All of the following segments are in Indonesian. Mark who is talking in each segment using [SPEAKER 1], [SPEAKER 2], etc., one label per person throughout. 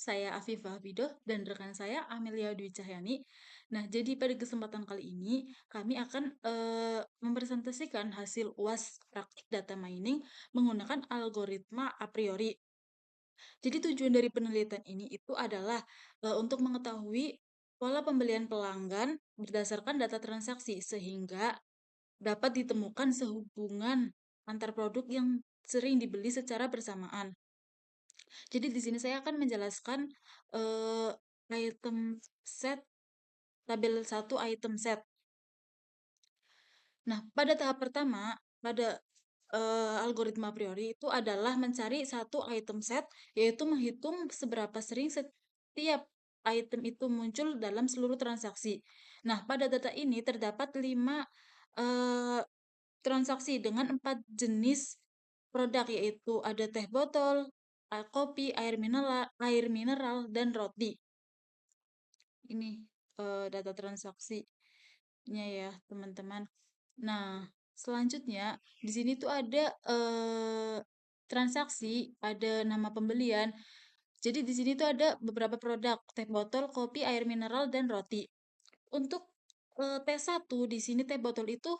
[SPEAKER 1] Saya Afifah Widoh dan rekan saya Amelia Dwi Cahyani. Nah, jadi pada kesempatan kali ini kami akan mempresentasikan hasil UAS praktik data mining menggunakan algoritma a priori. Jadi tujuan dari penelitian ini itu adalah untuk mengetahui pola pembelian pelanggan berdasarkan data transaksi sehingga dapat ditemukan sehubungan antar produk yang sering dibeli secara bersamaan. Jadi di sini saya akan menjelaskan eh, item set, tabel 1 item set. Nah, pada tahap pertama, pada algoritma a priori itu adalah mencari satu item set, yaitu menghitung seberapa sering setiap item itu muncul dalam seluruh transaksi. Nah, pada data ini terdapat 5 transaksi dengan 4 jenis produk, yaitu ada teh botol, kopi, air mineral, dan roti. Ini data transaksinya ya, teman-teman. Nah, selanjutnya di sini tuh ada transaksi, ada nama pembelian. Jadi di sini tuh ada beberapa produk, teh botol, kopi, air mineral, dan roti. Untuk T1 di sini teh botol itu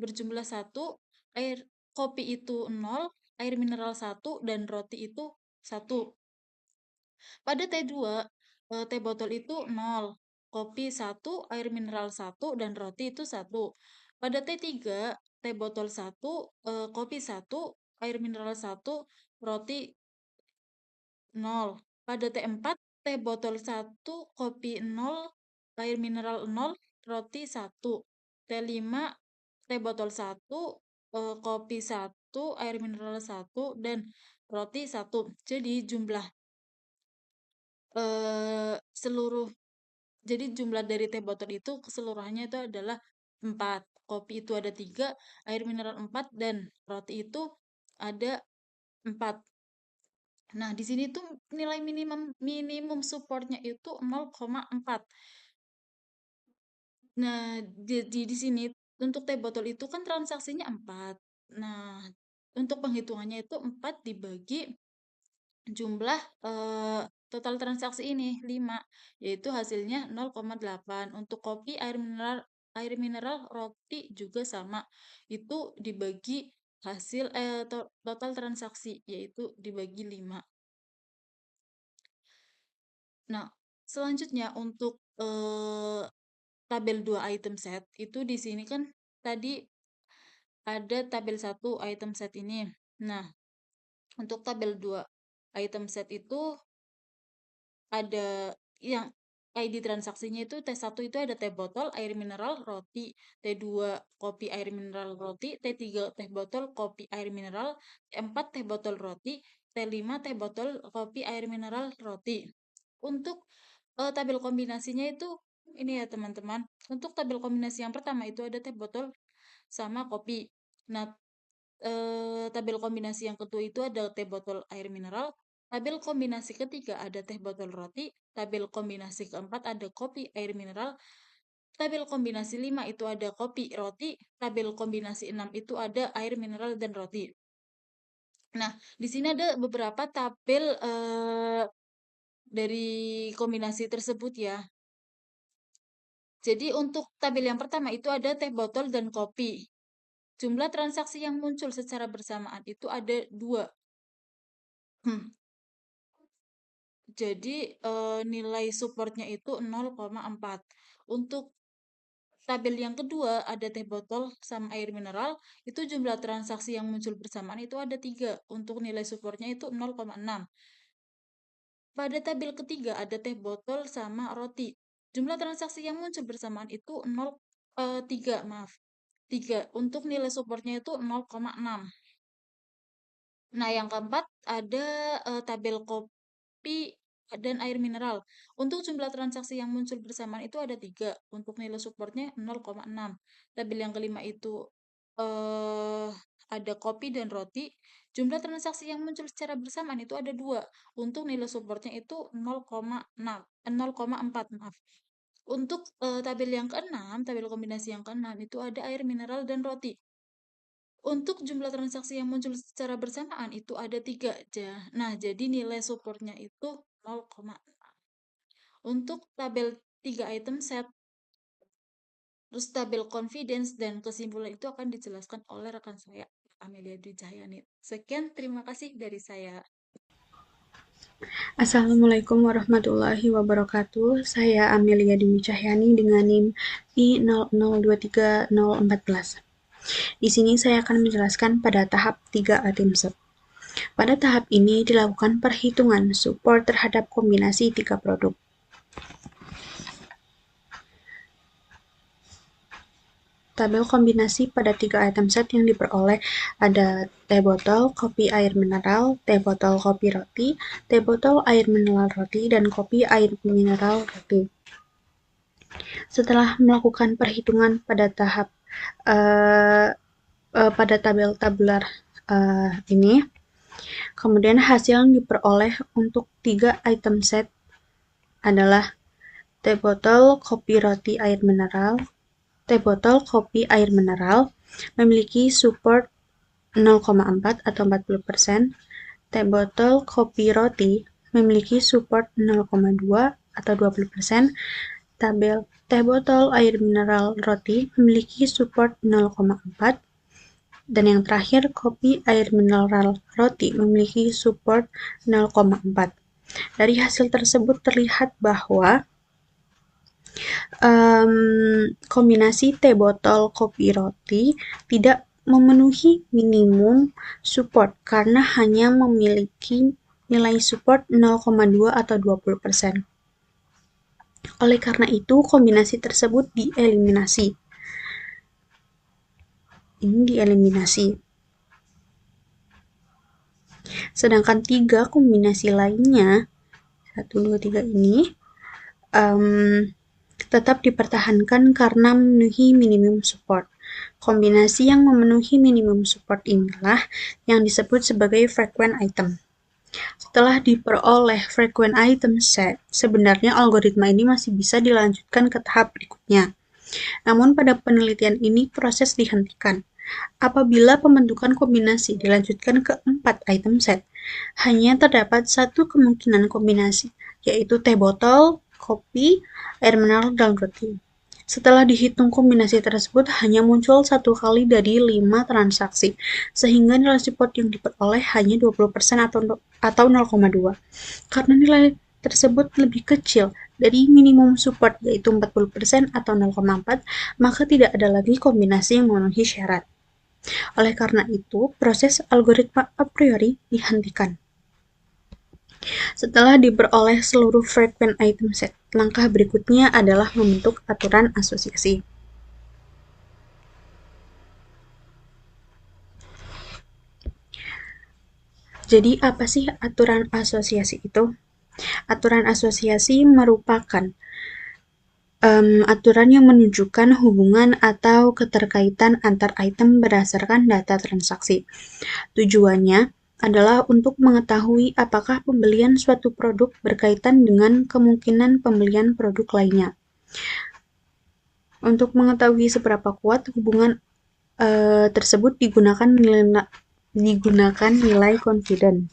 [SPEAKER 1] berjumlah 1, air kopi itu 0, air mineral 1, dan roti itu 1. Pada T2, teh botol itu 0, kopi 1, air mineral 1, dan roti itu 1. Pada T3, teh botol 1, kopi 1, air mineral 1, roti 0. Pada T4, teh botol 1, kopi 0, air mineral 0, roti 1. T5, teh botol 1, kopi 1, air mineral 1, dan roti 1. Jadi seluruh jadi jumlah dari teh botol itu keseluruhannya itu adalah 4. Kopi itu ada 3, air mineral 4, dan roti itu ada 4. Nah, di sini tuh nilai minimum supportnya itu 0,4. Nah, di sini untuk teh botol itu kan transaksinya 4. Nah, untuk penghitungannya itu 4 dibagi jumlah total transaksi ini 5, yaitu hasilnya 0,8. Untuk kopi, air mineral, roti juga sama. Itu dibagi hasil total transaksi, yaitu dibagi 5. Nah, selanjutnya untuk tabel 2 item set itu di sini kan tadi ada tabel 1 item set ini. Nah, untuk tabel 2 item set itu ada yang ID transaksinya itu T1 itu ada teh botol, air mineral, roti, T2 kopi, air mineral, roti, T3 teh botol, kopi, air mineral, T4 teh botol, roti, T5 teh botol, kopi, air mineral, roti. Untuk tabel kombinasinya itu ini ya teman-teman. Untuk tabel kombinasi yang pertama itu ada teh botol sama kopi. Nah, tabel kombinasi yang kedua itu ada teh botol air mineral. Tabel kombinasi ketiga ada teh botol roti. Tabel kombinasi keempat ada kopi air mineral. Tabel kombinasi 5 itu ada kopi roti. Tabel kombinasi 6 itu ada air mineral dan roti. Nah, di sini ada beberapa tabel dari kombinasi tersebut ya. Jadi untuk tabel yang pertama itu ada teh botol dan kopi. Jumlah transaksi yang muncul secara bersamaan itu ada 2. Jadi nilai supportnya itu 0,4. Untuk tabel yang kedua ada teh botol sama air mineral, itu jumlah transaksi yang muncul bersamaan itu ada 3. Untuk nilai supportnya itu 0,6. Pada tabel ketiga ada teh botol sama roti. Jumlah transaksi yang muncul bersamaan itu 3, maaf. 3. Untuk nilai supportnya itu 0,6. Nah, yang keempat ada tabel kopi dan air mineral. Untuk jumlah transaksi yang muncul bersamaan itu ada 3. Untuk nilai supportnya 0,6. Tabel yang kelima itu eh ada kopi dan roti. Jumlah transaksi yang muncul secara bersamaan itu ada 2. Untuk nilai supportnya itu 0,6, 0,4, maaf. Untuk tabel yang keenam, tabel kombinasi yang keenam itu ada air mineral dan roti. Untuk jumlah transaksi yang muncul secara bersamaan itu ada 3 aja. Nah, jadi nilai supportnya itu 0,6. Untuk tabel 3 item set, terus tabel confidence dan kesimpulan itu akan dijelaskan oleh rekan saya, Amelia Dwi Cahyani. Sekian, terima kasih dari saya.
[SPEAKER 2] Assalamualaikum warahmatullahi wabarakatuh. Saya Amelia Dwi Cahyani dengan NIM I00230414. Di sini saya akan menjelaskan pada tahap 3 item set. Pada tahap ini dilakukan perhitungan support terhadap kombinasi 3 produk. Tabel kombinasi pada 3 item set yang diperoleh ada teh botol, kopi air mineral, teh botol kopi roti, teh botol air mineral roti, dan kopi air mineral roti. Setelah melakukan perhitungan pada tahap pada tabel tabular ini, kemudian hasil yang diperoleh untuk 3 item set adalah teh botol kopi roti air mineral, teh botol kopi air mineral memiliki support 0,4 atau 40%, teh botol kopi roti memiliki support 0,2 atau 20%, tabel teh botol air mineral roti memiliki support 0,4, dan yang terakhir kopi air mineral roti memiliki support 0,4. Dari hasil tersebut terlihat bahwa kombinasi teh botol kopi roti tidak memenuhi minimum support karena hanya memiliki nilai support 0,2 atau 20%. Oleh karena itu, kombinasi tersebut dieliminasi. Ini dieliminasi. Sedangkan 3 kombinasi lainnya, 1, 2, 3 ini, tetap dipertahankan karena memenuhi minimum support. Kombinasi yang memenuhi minimum support inilah yang disebut sebagai frequent item. Setelah diperoleh frequent item set, sebenarnya algoritma ini masih bisa dilanjutkan ke tahap berikutnya. Namun pada penelitian ini proses dihentikan. Apabila pembentukan kombinasi dilanjutkan ke 4 item set, hanya terdapat satu kemungkinan kombinasi, yaitu teh botol, kopi, air mineral, dan roti. Setelah dihitung kombinasi tersebut hanya muncul 1 kali dari 5 transaksi, sehingga nilai support yang diperoleh hanya 20% atau 0,2. Karena nilai tersebut lebih kecil dari minimum support yaitu 40% atau 0,4, maka tidak ada lagi kombinasi yang memenuhi syarat. Oleh karena itu, proses algoritma a priori dihentikan. Setelah diperoleh seluruh frequent item set, langkah berikutnya adalah membentuk aturan asosiasi. Jadi, apa sih aturan asosiasi itu? Aturan asosiasi merupakan aturan yang menunjukkan hubungan atau keterkaitan antar item berdasarkan data transaksi. Tujuannya adalah untuk mengetahui apakah pembelian suatu produk berkaitan dengan kemungkinan pembelian produk lainnya. Untuk mengetahui seberapa kuat hubungan tersebut digunakan nilai confidence.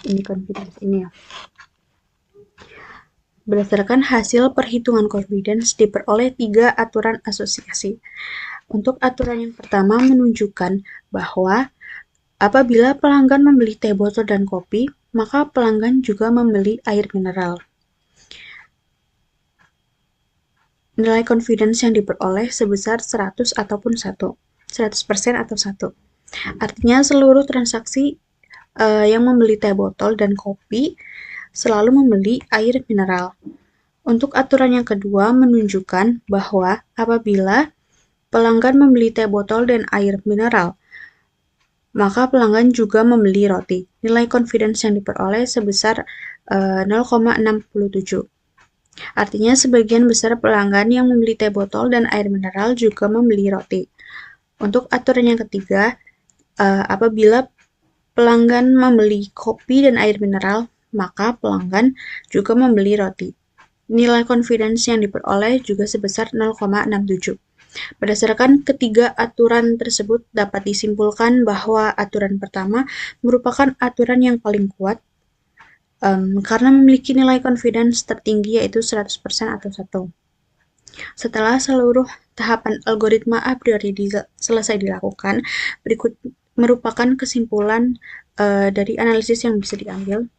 [SPEAKER 2] Ini confidence ini ya. Berdasarkan hasil perhitungan confidence diperoleh 3 aturan asosiasi. Untuk aturan yang pertama menunjukkan bahwa apabila pelanggan membeli teh botol dan kopi, maka pelanggan juga membeli air mineral. Nilai confidence yang diperoleh sebesar 100 ataupun 1. 100% atau 1. Artinya seluruh transaksi yang membeli teh botol dan kopi selalu membeli air mineral. Untuk aturan yang kedua menunjukkan bahwa apabila pelanggan membeli teh botol dan air mineral, maka pelanggan juga membeli roti. Nilai confidence yang diperoleh sebesar 0,67. Artinya sebagian besar pelanggan yang membeli teh botol dan air mineral juga membeli roti. Untuk aturan yang ketiga, apabila pelanggan membeli kopi dan air mineral, maka pelanggan juga membeli roti. Nilai confidence yang diperoleh juga sebesar 0,67. Berdasarkan ketiga aturan tersebut dapat disimpulkan bahwa aturan pertama merupakan aturan yang paling kuat karena memiliki nilai confidence tertinggi yaitu 100% atau 1. Setelah seluruh tahapan algoritma a priori selesai dilakukan, berikut merupakan kesimpulan dari analisis yang bisa diambil.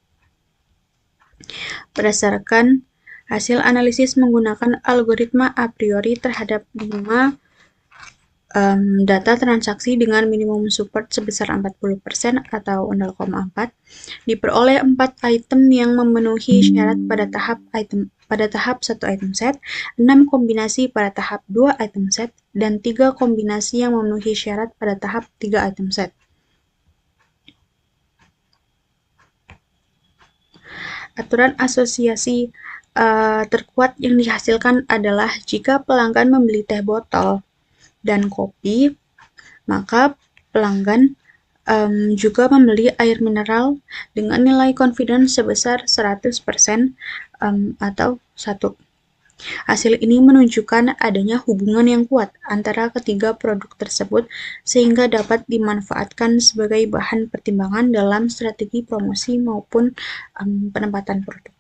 [SPEAKER 2] Berdasarkan hasil analisis menggunakan algoritma a priori terhadap 5 data transaksi dengan minimum support sebesar 40% atau 0,4, diperoleh 4 item yang memenuhi syarat pada tahap 1 item set, 6 kombinasi pada tahap 2 item set, dan 3 kombinasi yang memenuhi syarat pada tahap 3 item set. Aturan asosiasi terkuat yang dihasilkan adalah jika pelanggan membeli teh botol dan kopi, maka pelanggan juga membeli air mineral dengan nilai confidence sebesar 100% atau 1. Hasil ini menunjukkan adanya hubungan yang kuat antara ketiga produk tersebut sehingga dapat dimanfaatkan sebagai bahan pertimbangan dalam strategi promosi maupun penempatan produk.